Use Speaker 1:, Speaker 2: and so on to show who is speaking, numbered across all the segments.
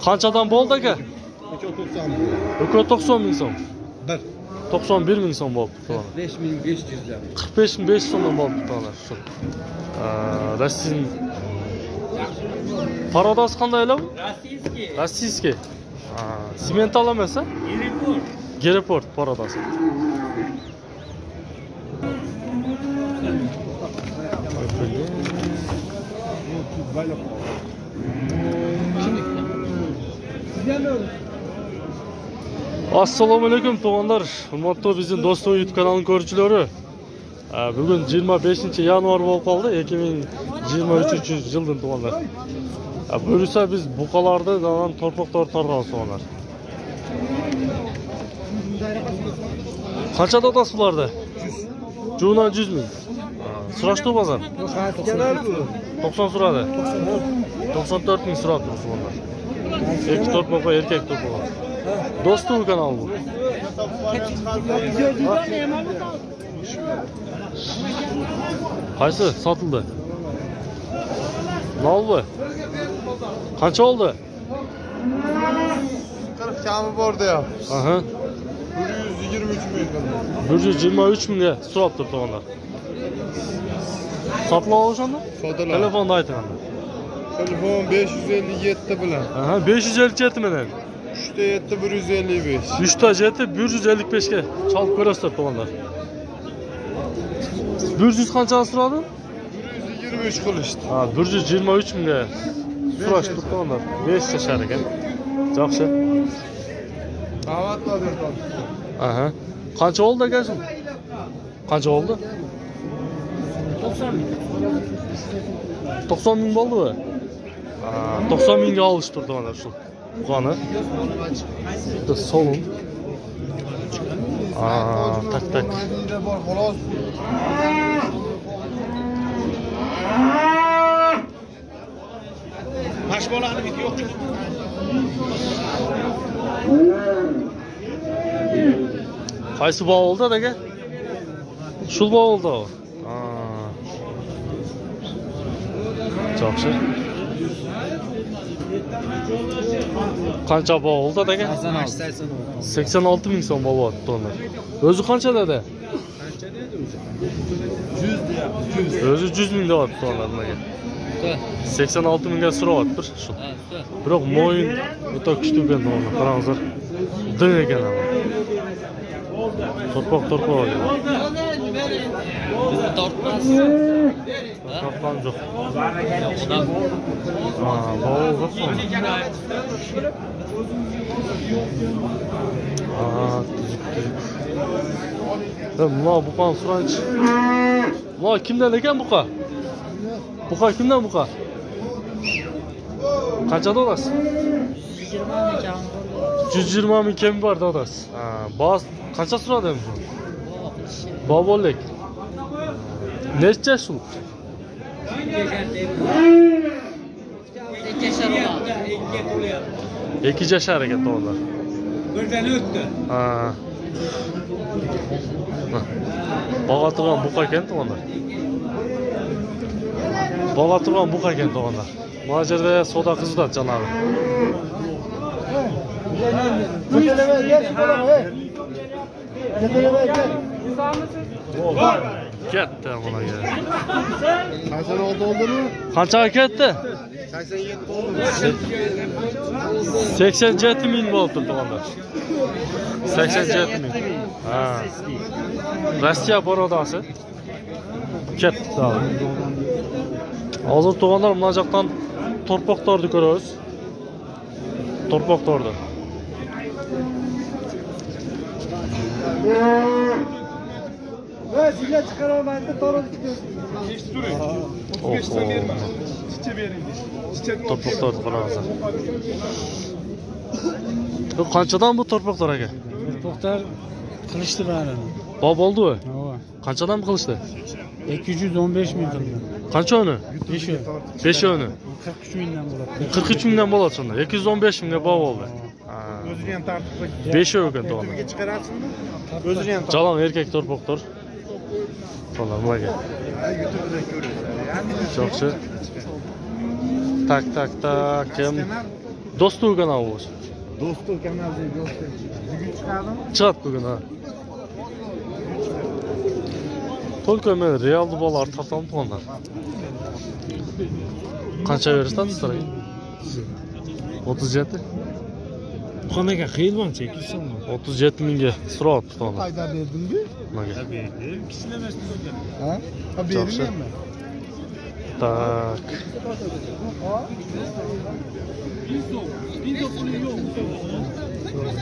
Speaker 1: Qanchadan bo'ldi aka? 90 ming so'm. 91 ming so'm bo'ldi.
Speaker 2: 45.500'dan.
Speaker 1: 45.500 so'mdan bo'ldi to'g'ri. Shu. Rossiya. Parodasi qandaylar? Rossiyskiy. Simental emas-a? Gereport parodasi. Assalomu alaykum to'g'onlar. Hurmatli bizning Do'stov YouTube kanalining ko'ruvchilari. Bugun 25-yanvar bo'lib qoldi, 2023-yildan to'g'onlar. Bo'lsa biz buqalarda dalan torpoqlar tarqalgan to'g'onlar. Qancha dotasi bularda? 100 ming. Surashdi bozor. 90 suradi. 94 ming suradi to'g'onlar. Erkek torpoq, erkek torpoq. Do'stov kanalı bu. Qaysi satıldı? Ne oldu? Qancha oldu?
Speaker 3: 40 kami bordi ya.
Speaker 1: Aha. 123 mingga so'rab turibdi onlar. Sotib olishanda?
Speaker 3: Sodalar.
Speaker 1: Telefonda aytgan.
Speaker 3: Telefon 557 bilan.
Speaker 1: Aha, 557 bilan.
Speaker 3: 3'te 7 155.
Speaker 1: 3'te 7 155 ga chalib ko'rasizlar to'g'onlar. 100 qancha so'radi?
Speaker 3: 123 qilishdi.
Speaker 1: Ha, 123 mingga so'rashdi to'g'onlar. 5 yashar ekan. Yaxshi.
Speaker 3: Qavatladir.
Speaker 1: Aha. Qancha oldu aka shu? Qancha oldu?
Speaker 2: 90 ming.
Speaker 1: 90 ming bo'ldi-mi? 90 mingga olish turdi mana shu. Buqani. Bitta solun. Tak.
Speaker 3: Xolos.
Speaker 2: Baş bolani bit yo'q.
Speaker 1: Qaysi bog' oldi aka? Shu bog' oldi o. Yaxshi. Qancha bog' oldi aka? 86 ming so'm bo'lyapti to'g'ri. O'zi qancha dedi?
Speaker 2: Qancha dedi o'zi? 100
Speaker 1: O'zi 100 ming deyapti to'g'ri nimaga? 86 mingga so'rayapti shu. Biroq mo'yin o'ta kuchli ekan to'g'ri. Qarangizlar. Din ekan ama. Torpoq ekan.
Speaker 2: Bizni tortmas.
Speaker 1: Tortgan yo'q.
Speaker 2: Odam.
Speaker 1: Bog' Buna buqani suranch. Buna kimdan ekan buqa? Buqa kimdan buqa? Qancha dolasi? 120 ming kim bor dolasi. Bas qancha suradi endi? Bobollik. Necha shu? 2 yashar ekan to'g'ri.
Speaker 2: Birdan o'tdi.
Speaker 1: Bog'a turgan buqa ekan to'g'ri. Bog'a turgan buqa ekan to'g'ri. Mana yerda soda qizlar janobi. Ketdi bunaga.
Speaker 3: Qancha oldimi?
Speaker 1: Qanchaga ketdi?
Speaker 3: 87 oldu.
Speaker 1: 87 ming bo'ldi to'g'ri. 87 ming. Rossiya parodasi. Ketdi. Hozir to'g'onlar mana yoqdan torpoqlarni ko'ramiz. Torpoqlarni.
Speaker 3: Va sizga chiqarolmaydi to'g'ri. Çiçe verin.
Speaker 1: Torpoqlar qarangizlar. Bu qanchadan bu torpoqlar aka?
Speaker 2: To'xtar qilishdi bari.
Speaker 1: Bob bo'ldi-mi?
Speaker 2: Ha.
Speaker 1: Qanchadan qilishdi?
Speaker 2: 215 ming qildi.
Speaker 1: Qancha uni? 5 uni.
Speaker 2: 43 mingdan bo'ladi.
Speaker 1: 43 mingdan bo'ladi shunda. 215 mingga bob bo'ldi.
Speaker 3: O'zini ham tartibga
Speaker 1: 5 ekan to'g'ri.
Speaker 3: chiqarasizmi? O'zini ham
Speaker 1: Jalon erkak torpoqlar. To'g'ri, nimaga?
Speaker 3: YouTube'da ko'rasiz.
Speaker 1: Yaxshi. Tak. Kim? Do'stlik kanalı bu.
Speaker 3: Do'stlik kanalı deydi, do'stlik. Bugun chiqadimi?
Speaker 1: Chiqadi bugun ha. Только men realni bolalar tartam tuğanlar. Qancha berishdan sizlarga? 37.
Speaker 2: Qanaqa qiyilman chekilsin.
Speaker 1: 37 mingga so'rab tuğanlar.
Speaker 3: Qayda berdingmi?
Speaker 1: Nimaga?
Speaker 2: Berdim. Kishilamasdan.
Speaker 3: Ha? Ha, berganmi?
Speaker 1: Tak.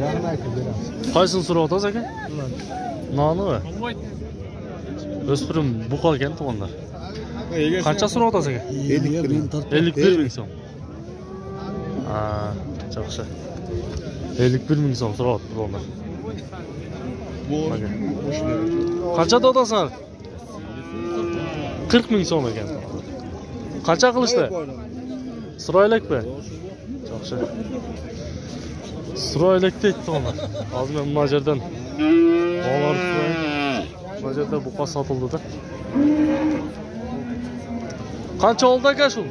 Speaker 3: Yana aytib beramiz.
Speaker 1: Qaysini so'rayapsiz aka? Noni va? O'spirim bu qolgan tuğanlar. Qancha so'rayapsiz aka? 51 ming so'm. Ha, yaxshi. 51 ming so'm so'rayapti tuğanlar. Qancha dodasan? 40 ming so'm ekan. Qancha qilishdi? Suroylikmi? Yaxshi. Suroylik deydi ona. Hozir men bu yerdan olib qo'yay. Bu yerda buqa sotildi-da. Qancha oldi aka shu?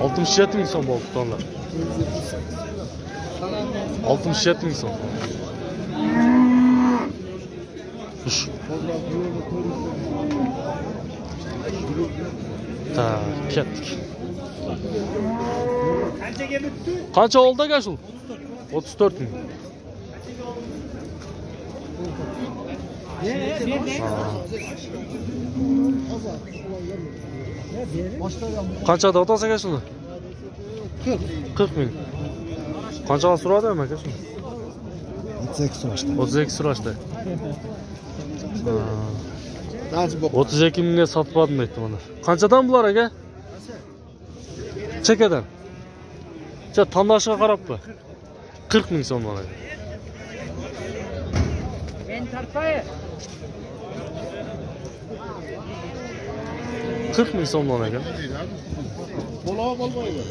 Speaker 1: 67 ming so'm bo'ldi tonlar. 67 ming so'm. Tak, ketdik. Qancha oldi aka shu? 34 ming. Qancha otasiz aka shuni? 40 ming. Qanchaga so'radi aka shuni?
Speaker 3: 38 so'rashdi.
Speaker 1: 32 so'rashdi. 32 mingga sotib oldim aytdi mana. Qanchadan bular aka? Chekadan. Tandashiga qarabmi? 40 ming so'm mana. Men tarpay. 40 ming so'mdan ekan.
Speaker 3: Bo'lib olmaydi.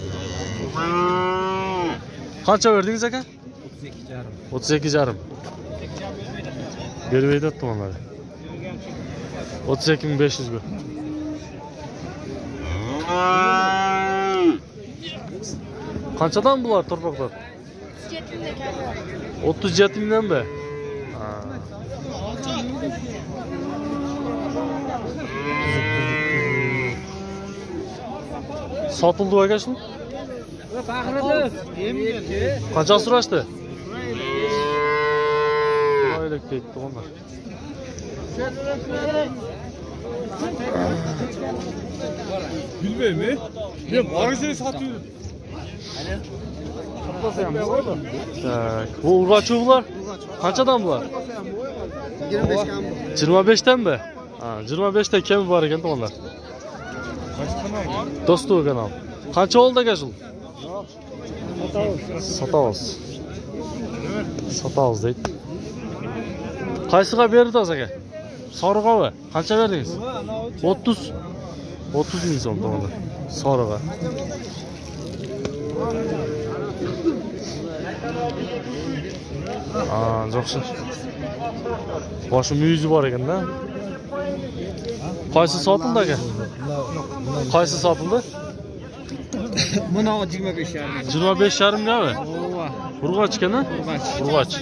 Speaker 1: Qancha verdingiz aka? 32,5. Berib aytdi mana. 32.500 ga. Qanchadan bular torpaqlar? 37 mingdan be. Sotildi aka shu? Qancha so'rashdi? Oylik deydi onlar.
Speaker 3: Bilmeymi? Ben barışayı satıyorum.
Speaker 1: Tak, bu urg'achi bular? Qanchadan bular?
Speaker 3: 25 kam.
Speaker 1: 25dan mi? Ha, 25 ta kemi bor ekan to'g'onlar. Do'stlik kanal. Qancha oldi aka shu? Sotamiz. Sotamiz deydi. Qaysiga berdingiz aka? Soriqova. Qancha berdingiz? 30 ming so'm to'g'onlar. Soriqa. Yaxshi. Boshim yuzi bor ekan-da. Qaysi sotildi aka? Qaysi sotildi?
Speaker 2: Buni 25,5.
Speaker 1: 25,5 gami? Urg'ochkana? Urg'och.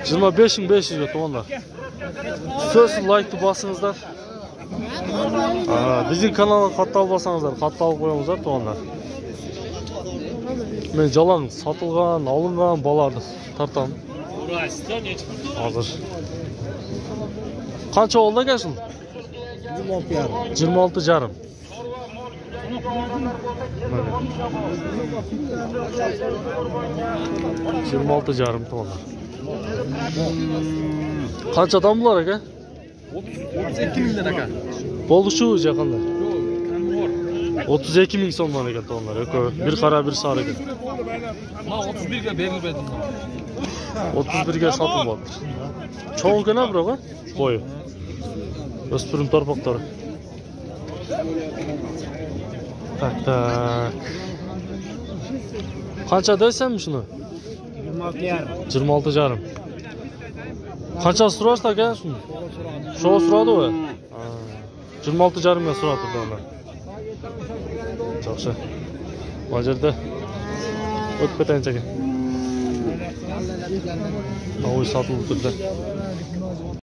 Speaker 1: 25.500 ga to'g'onlar. So'z like bosingizlar. Bizning kanalga qattol bosingizlar, qattol qo'yamizlar to'g'onlar. Men jalan sotilgan, olingan bolarni tartam. Hozir. Qancha oldi aka shu?
Speaker 3: 26,5.
Speaker 1: 26,5. Yirmi jarım to'g'ri. Qanchadan bular aka?
Speaker 2: 32 mingdan aka.
Speaker 1: Bo'ldi shu yaqinda. 32 ming so'mdan ekan to'g'rilar. Bir qara bir sar ekan.
Speaker 2: Ma 31 ga berilmadi.
Speaker 1: 31 ga sotib oldi. Cho'ngkana biroq, bo'yi. O'spirim torpaqlari. Tak. Qancha deysan shuni? 26,5. 26,5. Qancha so'rashdi aka shuni? Shu so'radi-ku. 26,5 ga so'radi ular. Yaxshi. Bajirda. O'tib ketayinchi aka. Ovoy sotilib turdi.